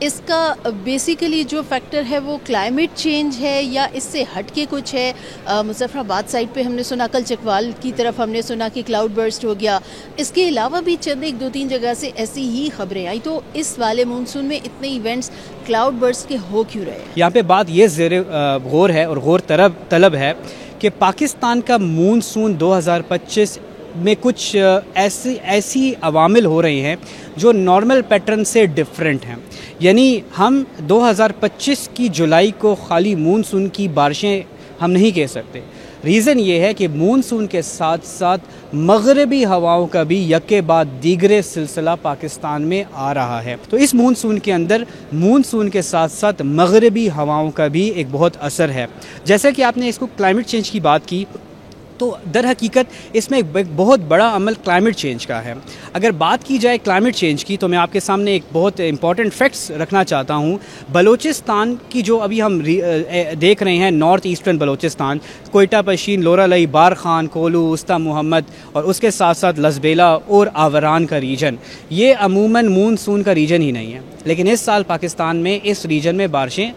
اس کا بیسیکلی جو فیکٹر ہے وہ کلائمیٹ چینج ہے یا اس سے ہٹ کے کچھ ہے؟ مظفر آباد سائڈ پہ ہم نے سنا، کل چکوال کی طرف ہم نے سنا کہ کلاؤڈ برسٹ ہو گیا، اس کے علاوہ بھی چند ایک دو تین جگہ سے ایسی ہی خبریں آئیں، تو اس والے مونسون میں اتنے ایونٹس کلاؤڈ برسٹ کے ہو کیوں رہے ہیں؟ یہاں پہ بات یہ زیر غور ہے اور غور طلب ہے کہ پاکستان کا مونسون 2025 میں کچھ ایسی عوامل ہو رہی ہیں جو نارمل پیٹرن سے ڈیفرنٹ ہیں. یعنی ہم 2025 کی جولائی کو خالی مونسون کی بارشیں ہم نہیں کہہ سکتے. ریزن یہ ہے کہ مونسون کے ساتھ ساتھ مغربی ہواؤں کا بھی یکے بعد دیگرے سلسلہ پاکستان میں آ رہا ہے. تو اس مونسون کے اندر مونسون کے ساتھ ساتھ مغربی ہواؤں کا بھی ایک بہت اثر ہے. جیسا کہ آپ نے اس کو کلائمیٹ چینج کی بات کی، تو در حقیقت اس میں ایک بہت بڑا عمل کلائمیٹ چینج کا ہے. اگر بات کی جائے کلائمیٹ چینج کی تو میں آپ کے سامنے ایک بہت امپورٹنٹ فیکٹس رکھنا چاہتا ہوں. بلوچستان کی جو ابھی ہم دیکھ رہے ہیں، نارتھ ایسٹرن بلوچستان، کوئٹہ پشین، لورالئی، بارخان، کولو، وسطی محمد اور اس کے ساتھ ساتھ لسبیلا اور آوران کا ریجن، یہ عموماً مونسون کا ریجن ہی نہیں ہے. لیکن اس سال پاکستان میں اس ریجن میں بارشیں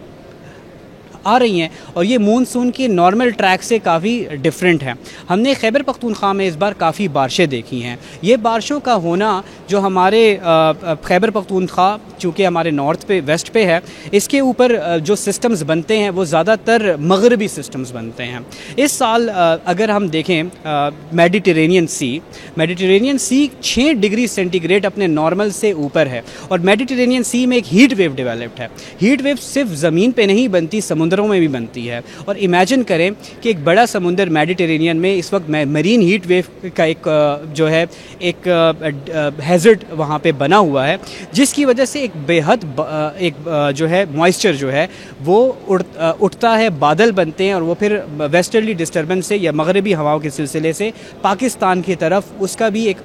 آ رہی ہیں اور یہ مونسون کی نارمل ٹریک سے کافی ڈیفرنٹ ہے. ہم نے خیبر پختونخوا میں اس بار کافی بارشیں دیکھی ہیں. یہ بارشوں کا ہونا جو ہمارے خیبر پختونخوا چونکہ ہمارے نارتھ پہ ویسٹ پہ ہے، اس کے اوپر جو سسٹمز بنتے ہیں وہ زیادہ تر مغربی سسٹمز بنتے ہیں. اس سال اگر ہم دیکھیں میڈیٹرینین سی 6 ڈگری سینٹی گریڈ اپنے نارمل سے اوپر ہے، اور میڈیٹرینین سی میں ایک ہیٹ ویو ڈیولپڈ ہے. ہیٹ ویو صرف زمین پہ نہیں بنتی، سمندروں میں بھی بنتی ہے. اور امیجن کریں کہ ایک بڑا سمندر میڈیٹرینین میں اس وقت مرین ہیٹ ویو کا ایک جو ہے ایک ہیزرڈ وہاں پہ بنا ہوا ہے، جس کی وجہ سے ایک بے حد ایک جو ہے موئسچر جو ہے وہ اٹھتا ہے، بادل بنتے ہیں، اور وہ پھر ویسٹرلی ڈسٹربنس سے یا مغربی ہواؤں کے سلسلے سے پاکستان کی طرف اس کا بھی ایک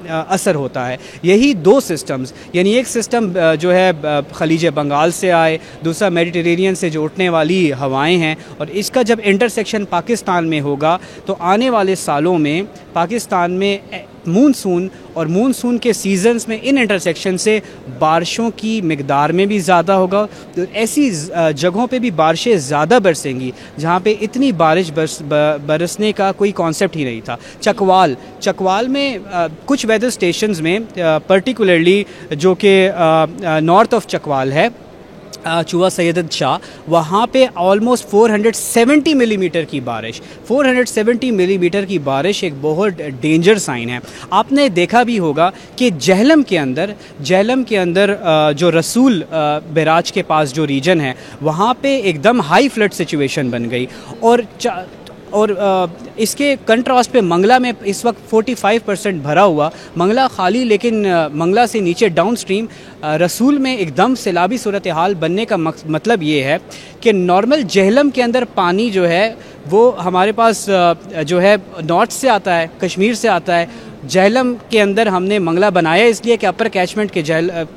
اثر ہوتا ہے. یہی دو سسٹمز، یعنی ایک سسٹم جو ہے خلیج بنگال سے آئے، دوسرا میڈیٹرینین سے جو اٹھنے والی ہوائیں ہیں، اور اس کا جب انٹرسیکشن پاکستان میں ہوگا تو آنے والے سالوں میں پاکستان میں مونسون اور مونسون کے سیزنز میں ان انٹرسیکشن سے بارشوں کی مقدار میں بھی زیادہ ہوگا. ایسی جگہوں پہ بھی بارشیں زیادہ برسیں گی جہاں پہ اتنی بارش برسنے کا کوئی کانسیپٹ ہی نہیں تھا. چکوال میں کچھ ویدر اسٹیشنز میں پرٹیکولرلی جو کہ نارتھ آف چکوال ہے، چوہا سید شاہ، وہاں پہ آلموسٹ 470 ملی میٹر کی بارش 470 ملی میٹر کی بارش ایک بہت ڈینجر سائن ہے. آپ نے دیکھا بھی ہوگا کہ جہلم کے اندر جو رسول بیراج کے پاس جو ریجن ہے وہاں پہ ایک دم ہائی فلڈ سچویشن بن گئی. اور اس کے کنٹراسٹ پہ منگلا میں اس وقت 45% بھرا ہوا، منگلا خالی، لیکن منگلا سے نیچے ڈاؤن سٹریم رسول میں ایک دم سیلابی صورتحال بننے کا مطلب یہ ہے کہ نارمل جہلم کے اندر پانی جو ہے وہ ہمارے پاس جو ہے نارتھ سے آتا ہے، کشمیر سے آتا ہے. جہلم کے اندر ہم نے منگلا بنایا اس لیے کہ اپر کیچمنٹ کے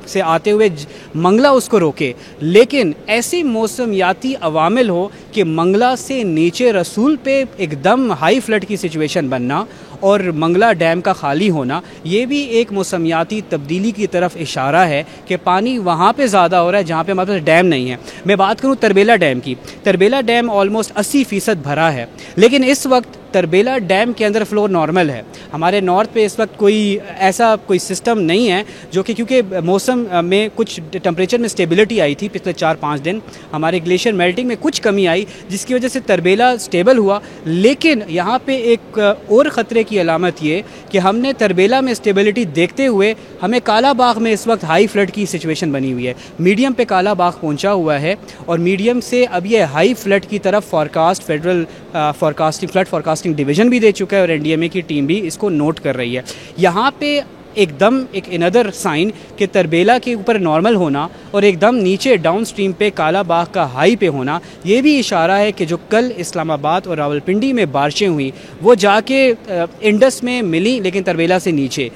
سے آتے ہوئے منگلا اس کو روکے، لیکن ایسی موسمیاتی عوامل ہو کہ منگلا سے نیچے رسول پہ ایک دم ہائی فلڈ کی سچویشن بننا اور منگلا ڈیم کا خالی ہونا، یہ بھی ایک موسمیاتی تبدیلی کی طرف اشارہ ہے کہ پانی وہاں پہ زیادہ ہو رہا ہے جہاں پہ ہمارے پاس ڈیم نہیں ہے. میں بات کروں تربیلا ڈیم کی، تربیلا ڈیم آلموسٹ 80% بھرا ہے، لیکن اس وقت تربیلا ڈیم کے اندر فلو نارمل ہے. ہمارے نارتھ پہ اس وقت کوئی سسٹم نہیں ہے جو کہ کیونکہ موسم میں کچھ ٹمپریچر میں سٹیبلٹی آئی تھی پچھلے 4-5 دن، ہمارے گلیشیئر میلٹنگ میں کچھ کمی آئی جس کی وجہ سے تربیلا سٹیبل ہوا. لیکن یہاں پہ ایک اور خطرے کی علامت یہ کہ ہم نے تربیلا میں سٹیبلٹی دیکھتے ہوئے ہمیں کالا باغ میں اس وقت ہائی فلڈ کی سچویشن بنی ہوئی ہے. میڈیم پہ کالا باغ پہنچا ہوا ہے اور میڈیم سے اب یہ ہائی فلڈ کی طرف forecast federal flood forecasting division بھی دے چکا ہے اور این ڈی ایم اے کی ٹیم بھی اس کو نوٹ کر رہی ہے. یہاں پہ ایک دم ایک اندر سائن کہ تربیلا کے اوپر نارمل ہونا اور ایک دم نیچے ڈاؤن سٹریم پہ کالا باغ کا ہائی پہ ہونا، یہ بھی اشارہ ہے کہ جو کل اسلام آباد اور راولپنڈی میں بارشیں ہوئیں وہ جا کے انڈس میں ملی لیکن تربیلا سے نیچے.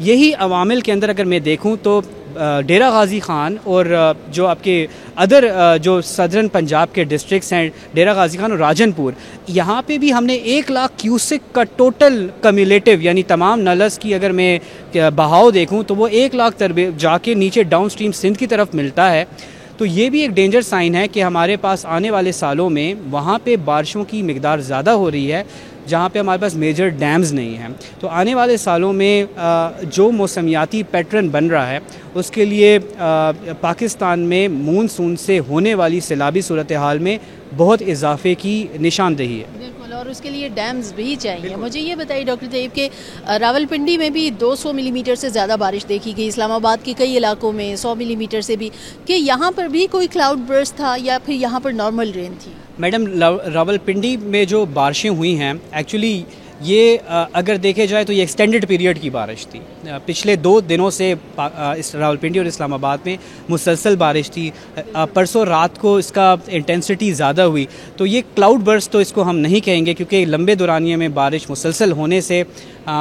یہی عوامل کے اندر اگر میں دیکھوں تو ڈیرہ غازی خان اور جو آپ کے ادر جو صدرن پنجاب کے ڈسٹرکٹس ہیں ڈیرہ غازی خان اور راجن پور، یہاں پہ بھی ہم نے 1 لاکھ کیوسک کا ٹوٹل کمیولیٹو یعنی تمام نلس کی اگر میں بہاؤ دیکھوں تو وہ 1 لاکھ جا کے نیچے ڈاؤن اسٹریم سندھ کی طرف ملتا ہے. تو یہ بھی ایک ڈینجر سائن ہے کہ ہمارے پاس آنے والے سالوں میں وہاں پہ بارشوں کی مقدار زیادہ ہو رہی ہے جہاں پہ ہمارے پاس میجر ڈیمز نہیں ہیں. تو آنے والے سالوں میں جو موسمیاتی پیٹرن بن رہا ہے اس کے لیے پاکستان میں مونسون سے ہونے والی سیلابی صورتحال میں بہت اضافے کی نشاندہی ہے. بالکل، اور اس کے لیے ڈیمز بھی چاہیے. مجھے یہ بتائیے ڈاکٹر طیب کہ راولپنڈی میں بھی 200 ملی میٹر سے زیادہ بارش دیکھی گئی، اسلام آباد کے کئی علاقوں میں 100 ملی میٹر سے بھی، کہ یہاں پر بھی کوئی کلاؤڈ برسٹ تھا یا پھر یہاں پر نارمل رین تھی؟ میڈم، راولپنڈی میں جو بارشیں ہوئی ہیں ایکچولی یہ اگر دیکھے جائے تو یہ ایکسٹینڈڈ پیریڈ کی بارش تھی. پچھلے 2 دنوں سے راولپنڈی اور اسلام آباد میں مسلسل بارش تھی. پرسوں رات کو اس کا انٹینسٹی زیادہ ہوئی. تو یہ کلاؤڈ برسٹ تو اس کو ہم نہیں کہیں گے کیونکہ لمبے دورانیے میں بارش مسلسل ہونے سے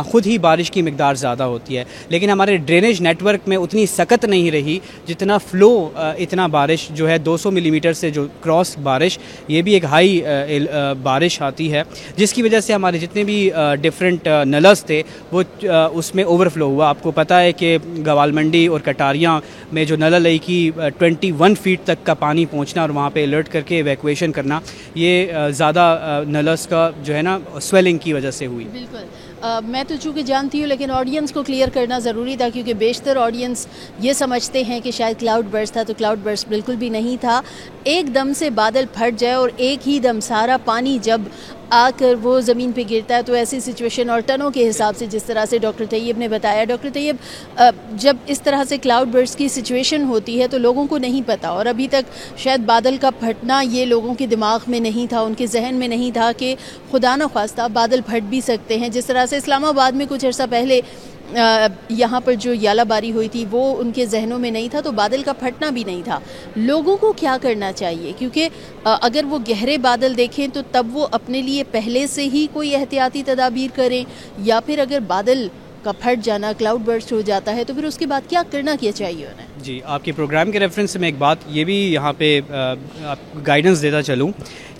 خود ہی بارش کی مقدار زیادہ ہوتی ہے. لیکن ہمارے ڈرینیج نیٹ ورک میں اتنی سخت نہیں رہی جتنا فلو اتنا بارش جو ہے 200 ملی میٹر سے جو کراس بارش، یہ بھی ایک ہائی بارش آتی ہے جس کی وجہ سے ہمارے جتنے بھی ڈفرینٹ نلز تھے وہ اس میں اوور فلو ہوا. آپ کو پتہ ہے کہ گوالمنڈی اور کٹاریاں میں جو نلہ لئی کی 21 فیٹ تک کا پانی پہنچنا اور وہاں پہ الرٹ کر کے ایویکویشن کرنا، یہ زیادہ نلز کا جو ہے نا سویلنگ کی وجہ سے ہوئی. بالکل، میں تو چونکہ جانتی ہوں لیکن آڈینس کو کلیئر کرنا ضروری تھا کیونکہ بیشتر آڈینس یہ سمجھتے ہیں کہ شاید کلاؤڈ برسٹ تھا، تو کلاؤڈ برسٹ بالکل بھی نہیں تھا. ایک دم سے بادل پھٹ جائے اور ایک ہی دم سارا پانی جب آ کر وہ زمین پہ گرتا ہے تو ایسی سچویشن اور ٹنوں کے حساب سے جس طرح سے ڈاکٹر طیب نے بتایا. ڈاکٹر طیب، جب اس طرح سے کلاؤڈ برسٹ کی سچویشن ہوتی ہے تو لوگوں کو نہیں پتہ، اور ابھی تک شاید بادل کا پھٹنا یہ لوگوں کے دماغ میں نہیں تھا، ان کے ذہن میں نہیں تھا کہ خدا نخواستہ بادل پھٹ بھی سکتے ہیں. جس طرح سے اسلام آباد میں کچھ عرصہ پہلے یہاں پر جو یالہ باری ہوئی تھی وہ ان کے ذہنوں میں نہیں تھا، تو بادل کا پھٹنا بھی نہیں تھا. لوگوں کو کیا کرنا چاہیے؟ کیونکہ اگر وہ گہرے بادل دیکھیں تو تب وہ اپنے لیے پہلے سے ہی کوئی احتیاطی تدابیر کریں، یا پھر اگر بادل کا پھٹ جانا کلاؤڈ برسٹ ہو جاتا ہے تو پھر اس کے بعد کیا کرنا کیا چاہیے انہیں؟ جی، آپ کے پروگرام کے ریفرنس سے میں ایک بات یہ بھی یہاں پہ گائیڈنس دیتا چلوں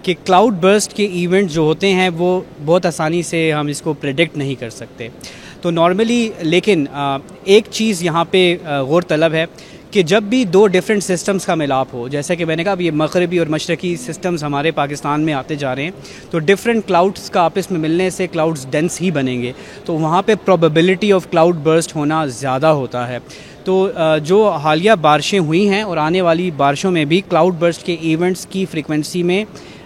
کہ کلاؤڈ برسٹ کے ایونٹ جو ہوتے ہیں وہ بہت آسانی سے ہم اس کو پریڈکٹ نہیں کر سکتے. تو نارملی لیکن ایک چیز یہاں پہ غور طلب ہے کہ جب بھی 2 ڈفرینٹ سسٹمز کا ملاپ ہو، جیسے کہ میں نے کہا یہ مغربی اور مشرقی سسٹمز ہمارے پاکستان میں آتے جا رہے ہیں، تو ڈفرینٹ کلاؤڈز کا آپس میں ملنے سے کلاؤڈز ڈینس ہی بنیں گے، تو وہاں پہ پروبیبلٹی آف کلاؤڈ برسٹ ہونا زیادہ ہوتا ہے. تو جو حالیہ بارشیں ہوئی ہیں اور آنے والی بارشوں میں بھی کلاؤڈ برسٹ کے ایونٹس کی فریکوینسی میں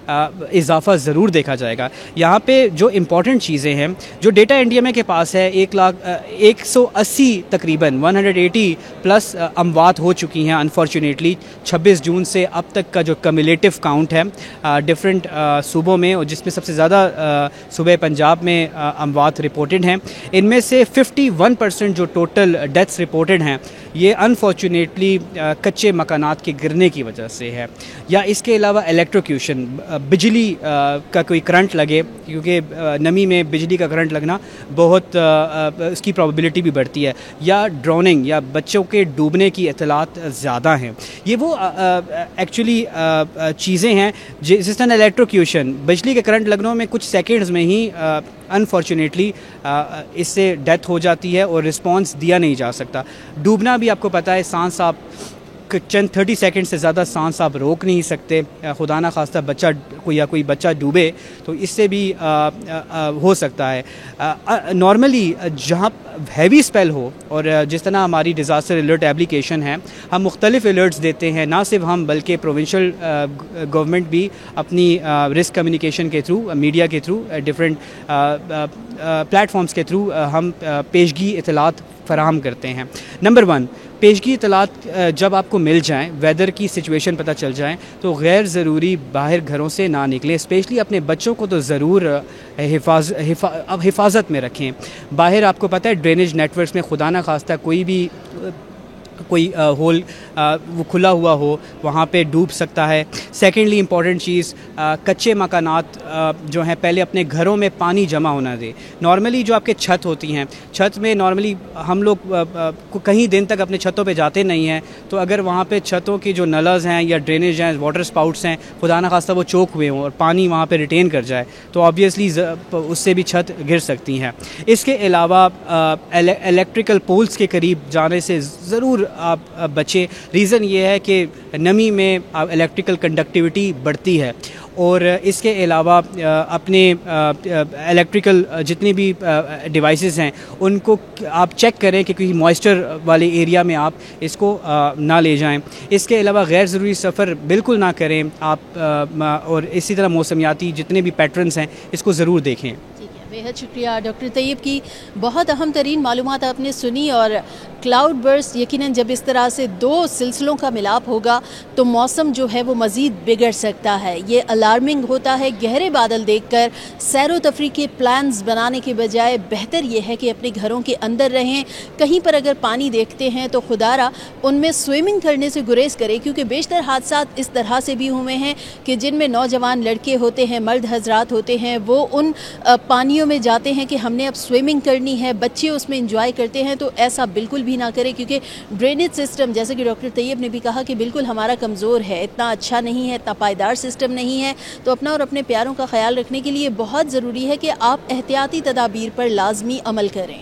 اضافہ ضرور دیکھا جائے گا. یہاں پہ جو امپورٹنٹ چیزیں ہیں جو ڈیٹا انڈیا میں کے پاس ہے، 180 تقریباً 180 پلس اموات ہو چکی ہیں انفارچونیٹلی 26 جون سے اب تک کا جو کمیولیٹو کاؤنٹ ہے ڈفرینٹ صوبوں میں، اور جس میں سب سے زیادہ صوبہ پنجاب میں اموات رپورٹڈ ہیں. ان میں سے 51% جو ٹوٹل ڈیتھس رپورٹڈ ہیں یہ انفارچونیٹلی کچے مکانات کے گرنے کی وجہ سے ہے، یا اس کے علاوہ الیکٹروکیوشن، بجلی کا کوئی کرنٹ لگے، کیونکہ نمی میں بجلی کا کرنٹ لگنا بہت اس کی پروبیبلٹی بھی بڑھتی ہے، یا ڈروننگ یا بچوں کے ڈوبنے کی اطلاعات زیادہ ہیں. یہ وہ ایکچولی چیزیں ہیں جس طرح الیکٹروکیوشن، بجلی کے کرنٹ لگنوں میں کچھ سیکنڈز میں ہی انفارچونیٹلی اس سے ڈیتھ ہو جاتی ہے اور رسپانس دیا نہیں جا سکتا. ڈوبنا بھی آپ کو پتہ ہے، سانس آپ چند 30 سیکنڈ سے زیادہ سانس آپ روک نہیں سکتے، خدا نہ خواستہ بچہ کوئی بچہ ڈوبے تو اس سے بھی ہو سکتا ہے. نارملی جہاں ہیوی اسپیل ہو، اور جس طرح ہماری ڈیزاسٹر الرٹ ایپلیکیشن ہے، ہم مختلف الرٹس دیتے ہیں، نہ صرف ہم بلکہ پروونشل گورنمنٹ بھی اپنی رسک کمیونیکیشن کے تھرو، میڈیا کے تھرو، ڈفرینٹ پلیٹ فارمز کے تھرو ہم پیشگی اطلاعات فراہم کرتے ہیں. نمبر 1، پیشگی اطلاعات جب آپ کو مل جائیں، ویدر کی سچویشن پتہ چل جائیں، تو غیر ضروری باہر گھروں سے نہ نکلیں. اسپیشلی اپنے بچوں کو تو ضرور حفاظت میں رکھیں. باہر آپ کو پتہ ہے ڈرینیج نیٹ ورکس میں خدا نہ خواستہ کوئی بھی کوئی ہول وہ کھلا ہوا ہو وہاں پہ ڈوب سکتا ہے. سیکنڈلی امپورٹنٹ چیز کچے مکانات جو ہیں پہلے اپنے گھروں میں پانی جمع ہونا دے. نارملی جو آپ کے چھت ہوتی ہیں, چھت میں نارملی ہم لوگ کہیں دن تک اپنے چھتوں پہ جاتے نہیں ہیں, تو اگر وہاں پہ چھتوں کی جو نلز ہیں یا ڈرینیج ہیں, واٹر سپاؤٹس ہیں, خدا نخواستہ وہ چوک ہوئے ہوں اور پانی وہاں پہ ریٹین کر جائے تو آبویسلی اس سے بھی چھت گر سکتی ہیں. اس کے علاوہ الیکٹریکل پولز کے قریب جانے سے ضرور آپ بچیں. ریزن یہ ہے کہ نمی میں الیکٹریکل کنڈکٹیوٹی بڑھتی ہے, اور اس کے علاوہ اپنے الیکٹریکل جتنی بھی ڈیوائسز ہیں ان کو آپ چیک کریں کہ کوئی موئسچر والے ایریا میں آپ اس کو نہ لے جائیں. اس کے علاوہ غیر ضروری سفر بالکل نہ کریں آپ, اور اسی طرح موسمیاتی جتنے بھی پیٹرنز ہیں اس کو ضرور دیکھیں. بہت شکریہ ڈاکٹر طیب کی, بہت اہم ترین معلومات آپ نے سنی. اور کلاؤڈ برسٹ یقیناً جب اس طرح سے دو سلسلوں کا ملاپ ہوگا تو موسم جو ہے وہ مزید بگڑ سکتا ہے. یہ الارمنگ ہوتا ہے. گہرے بادل دیکھ کر سیر و تفریح کے پلانز بنانے کے بجائے بہتر یہ ہے کہ اپنے گھروں کے اندر رہیں. کہیں پر اگر پانی دیکھتے ہیں تو خدارا ان میں سوئمنگ کرنے سے گریز کریں, کیونکہ بیشتر حادثات اس طرح سے بھی ہوئے ہیں کہ جن میں نوجوان لڑکے ہوتے ہیں, مرد حضرات ہوتے ہیں, وہ ان پانیوں میں جاتے ہیں کہ ہم نے اب سوئمنگ کرنی ہے. بچے اس میں انجوائے کرتے ہیں, تو ایسا بالکل بھی نہ کرے, کیونکہ ڈرینیج سسٹم جیسے کہ ڈاکٹر طیب نے بھی کہا کہ بالکل ہمارا کمزور ہے, اتنا اچھا نہیں ہے, اتنا پائیدار سسٹم نہیں ہے. تو اپنا اور اپنے پیاروں کا خیال رکھنے کے لیے بہت ضروری ہے کہ آپ احتیاطی تدابیر پر لازمی عمل کریں.